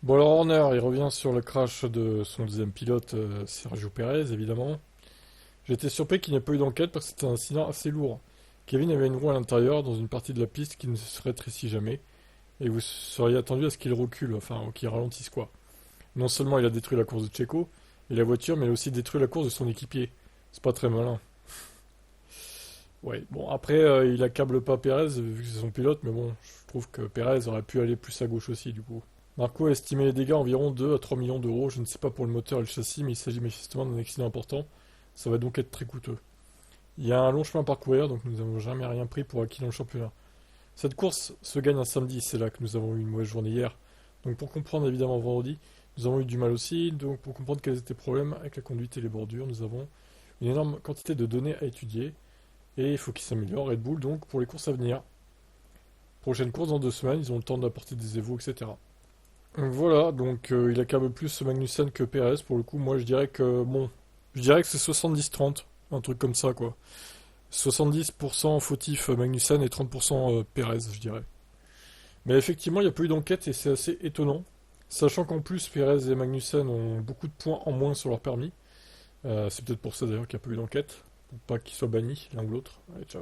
Bon alors Horner, il revient sur le crash de son deuxième pilote, Sergio Pérez, évidemment. J'ai été surpris qu'il n'y ait pas eu d'enquête parce que c'était un incident assez lourd. Kevin avait une roue à l'intérieur dans une partie de la piste qui ne se rétrécit jamais, et vous seriez attendu à ce qu'il recule, enfin, ou qu'il ralentisse quoi. Non seulement il a détruit la course de Checo et la voiture, mais il a aussi détruit la course de son équipier. C'est pas très malin. Ouais, bon après il accable pas Pérez vu que c'est son pilote, mais bon, je trouve que Pérez aurait pu aller plus à gauche aussi du coup. Marco a estimé les dégâts à environ 2 à 3 millions d'euros, je ne sais pas pour le moteur et le châssis, mais il s'agit manifestement d'un accident important, ça va donc être très coûteux. Il y a un long chemin à parcourir, donc nous n'avons jamais rien pris pour acquis dans le championnat. Cette course se gagne un samedi, c'est là que nous avons eu une mauvaise journée hier. Donc pour comprendre évidemment vendredi, nous avons eu du mal aussi, donc pour comprendre quels étaient les problèmes avec la conduite et les bordures, nous avons une énorme quantité de données à étudier, et il faut qu'ils s'améliorent, Red Bull, donc pour les courses à venir. Prochaine course dans 2 semaines, ils ont le temps d'apporter des évos, etc. Donc voilà, donc il accable plus Magnussen que Perez, pour le coup, moi je dirais que, bon, je dirais que c'est 70-30, un truc comme ça quoi. 70% fautif Magnussen et 30% Perez, je dirais. Mais effectivement, il n'y a pas eu d'enquête et c'est assez étonnant. Sachant qu'en plus, Perez et Magnussen ont beaucoup de points en moins sur leur permis. C'est peut-être pour ça d'ailleurs qu'il n'y a pas eu d'enquête. Pour pas qu'ils soient bannis l'un ou l'autre. Allez, ciao.